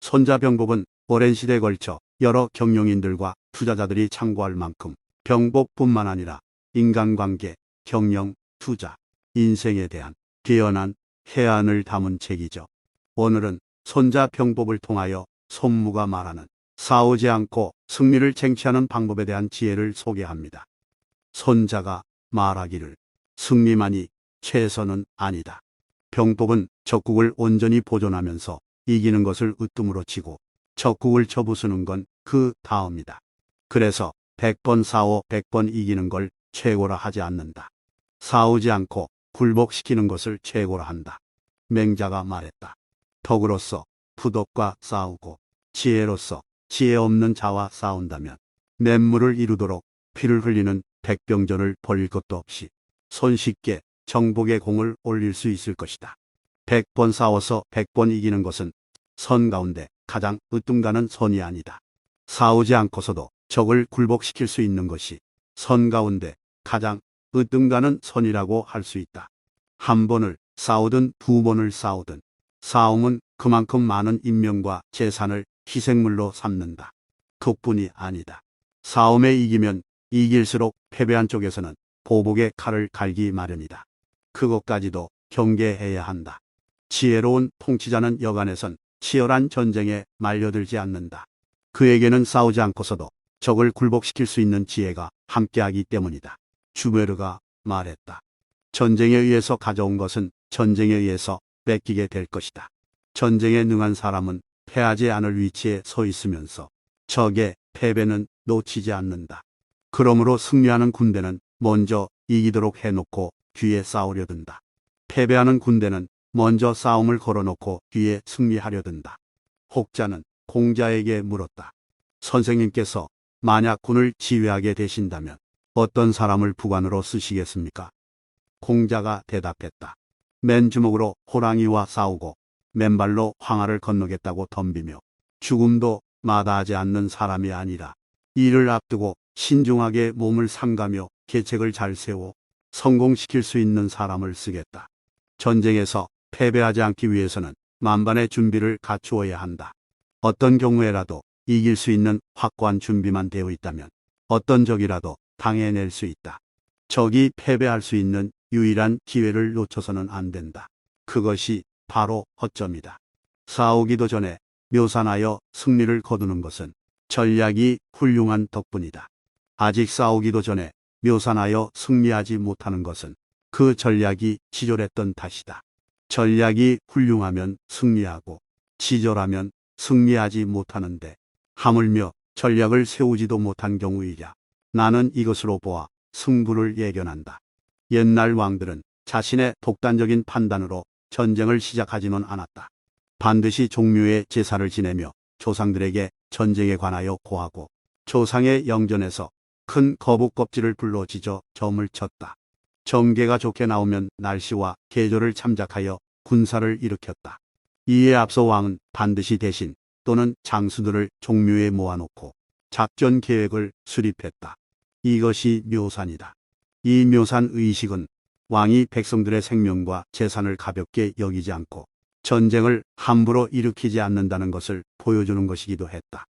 손자병법은 오랜 시대에 걸쳐 여러 경영인들과 투자자들이 참고할 만큼 병법뿐만 아니라 인간관계, 경영, 투자, 인생에 대한 뛰어난 해안을 담은 책이죠. 오늘은 손자병법을 통하여 손무가 말하는 싸우지 않고 승리를 쟁취하는 방법에 대한 지혜를 소개합니다. 손자가 말하기를 승리만이 최선은 아니다. 병법은 적국을 온전히 보존하면서 이기는 것을 으뜸으로 치고 적국을 쳐부수는 건 그 다음이다. 그래서 100번 싸워 100번 이기는 걸 최고라 하지 않는다. 싸우지 않고 굴복시키는 것을 최고라 한다. 맹자가 말했다. 덕으로서 부덕과 싸우고 지혜로서 지혜 없는 자와 싸운다면 맹물을 이루도록 피를 흘리는 백병전을 벌일 것도 없이 손쉽게 정복의 공을 올릴 수 있을 것이다. 100번 싸워서 100번 이기는 것은 선 가운데 가장 으뜸가는 선이 아니다. 싸우지 않고서도 적을 굴복시킬 수 있는 것이 선 가운데 가장 으뜸가는 선이라고 할 수 있다. 한 번을 싸우든 두 번을 싸우든 싸움은 그만큼 많은 인명과 재산을 희생물로 삼는다. 그뿐이 아니다. 싸움에 이기면 이길수록 패배한 쪽에서는 보복의 칼을 갈기 마련이다. 그것까지도 경계해야 한다. 지혜로운 통치자는 여간에선 치열한 전쟁에 말려들지 않는다. 그에게는 싸우지 않고서도 적을 굴복시킬 수 있는 지혜가 함께하기 때문이다. 주메르가 말했다. 전쟁에 의해서 가져온 것은 전쟁에 의해서 뺏기게 될 것이다. 전쟁에 능한 사람은 패하지 않을 위치에 서 있으면서 적의 패배는 놓치지 않는다. 그러므로 승리하는 군대는 먼저 이기도록 해놓고 뒤에 싸우려 든다. 패배하는 군대는 먼저 싸움을 걸어놓고 뒤에 승리하려 든다. 혹자는 공자에게 물었다. 선생님께서 만약 군을 지휘하게 되신다면 어떤 사람을 부관으로 쓰시겠습니까? 공자가 대답했다. 맨주먹으로 호랑이와 싸우고 맨발로 황하를 건너겠다고 덤비며 죽음도 마다하지 않는 사람이 아니라 이를 앞두고 신중하게 몸을 삼가며 계책을 잘 세워 성공시킬 수 있는 사람을 쓰겠다. 전쟁에서 패배하지 않기 위해서는 만반의 준비를 갖추어야 한다. 어떤 경우에라도 이길 수 있는 확고한 준비만 되어 있다면 어떤 적이라도 당해낼 수 있다. 적이 패배할 수 있는 유일한 기회를 놓쳐서는 안 된다. 그것이 바로 허점이다. 싸우기도 전에 묘산하여 승리를 거두는 것은 전략이 훌륭한 덕분이다. 아직 싸우기도 전에 묘산하여 승리하지 못하는 것은 그 전략이 치졸했던 탓이다. 전략이 훌륭하면 승리하고 치졸하면 승리하지 못하는데 하물며 전략을 세우지도 못한 경우이랴. 나는 이것으로 보아 승부를 예견한다. 옛날 왕들은 자신의 독단적인 판단으로 전쟁을 시작하지는 않았다. 반드시 종묘에 제사를 지내며 조상들에게 전쟁에 관하여 고하고 조상의 영전에서 큰 거북 껍질을 불러 지져 점을 쳤다. 정계가 좋게 나오면 날씨와 계절을 참작하여 군사를 일으켰다. 이에 앞서 왕은 반드시 대신 또는 장수들을 종묘에 모아놓고 작전 계획을 수립했다. 이것이 묘산이다. 이 묘산 의식은 왕이 백성들의 생명과 재산을 가볍게 여기지 않고 전쟁을 함부로 일으키지 않는다는 것을 보여주는 것이기도 했다.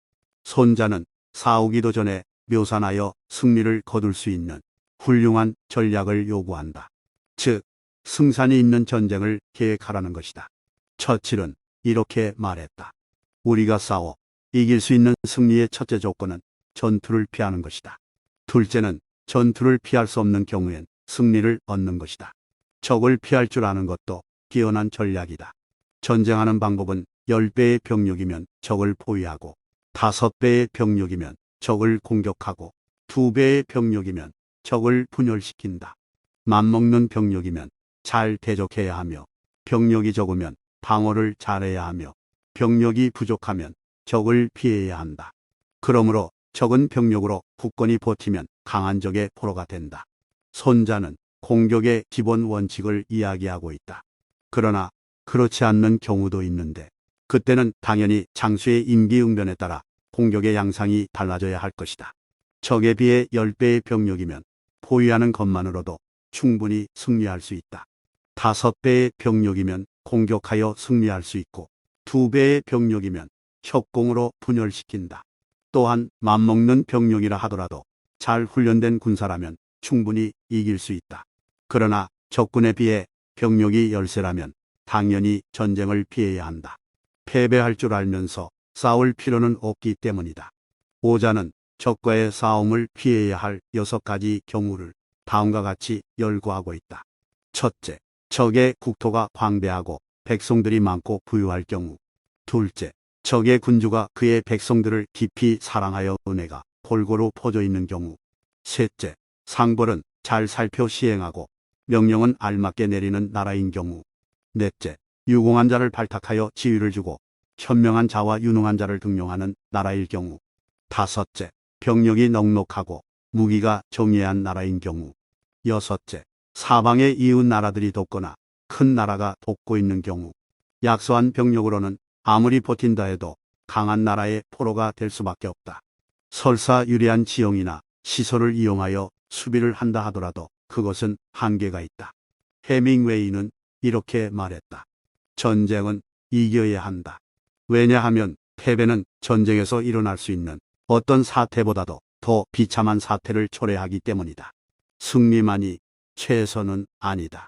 손자는 싸우기도 전에 묘산하여 승리를 거둘 수 있는 훌륭한 전략을 요구한다. 즉, 승산이 있는 전쟁을 계획하라는 것이다. 처칠은 이렇게 말했다. 우리가 싸워 이길 수 있는 승리의 첫째 조건은 전투를 피하는 것이다. 둘째는 전투를 피할 수 없는 경우엔 승리를 얻는 것이다. 적을 피할 줄 아는 것도 뛰어난 전략이다. 전쟁하는 방법은 10배의 병력이면 적을 포위하고 5배의 병력이면 적을 공격하고 2배의 병력이면 적을 분열시킨다. 맘먹는 병력이면 잘 대적해야 하며 병력이 적으면 방어를 잘해야 하며 병력이 부족하면 적을 피해야 한다. 그러므로 적은 병력으로 굳건히 버티면 강한 적의 포로가 된다. 손자는 공격의 기본 원칙을 이야기하고 있다. 그러나 그렇지 않는 경우도 있는데 그때는 당연히 장수의 임기응변에 따라 공격의 양상이 달라져야 할 것이다. 적에 비해 10배의 병력이면 포위하는 것만으로도 충분히 승리할 수 있다. 5배의 병력이면 공격하여 승리할 수 있고 2배의 병력이면 협공으로 분열시킨다. 또한 맘먹는 병력이라 하더라도 잘 훈련된 군사라면 충분히 이길 수 있다. 그러나 적군에 비해 병력이 열세라면 당연히 전쟁을 피해야 한다. 패배할 줄 알면서 싸울 필요는 없기 때문이다. 오자는 적과의 싸움을 피해야 할 6가지 경우를 다음과 같이 열거하고 있다. 첫째, 적의 국토가 광대하고 백성들이 많고 부유할 경우. 둘째, 적의 군주가 그의 백성들을 깊이 사랑하여 은혜가 골고루 퍼져 있는 경우. 셋째, 상벌은 잘 살펴 시행하고 명령은 알맞게 내리는 나라인 경우. 넷째, 유공한 자를 발탁하여 지위를 주고 현명한 자와 유능한 자를 등용하는 나라일 경우. 다섯째, 병력이 넉넉하고 무기가 정예한 나라인 경우. 여섯째, 사방의 이웃 나라들이 돕거나 큰 나라가 돕고 있는 경우. 약소한 병력으로는 아무리 버틴다 해도 강한 나라의 포로가 될 수밖에 없다. 설사 유리한 지형이나 시설을 이용하여 수비를 한다 하더라도 그것은 한계가 있다. 해밍웨이는 이렇게 말했다. 전쟁은 이겨야 한다. 왜냐하면 패배는 전쟁에서 일어날 수 있는 어떤 사태보다도 더 비참한 사태를 초래하기 때문이다. 승리만이 최선은 아니다.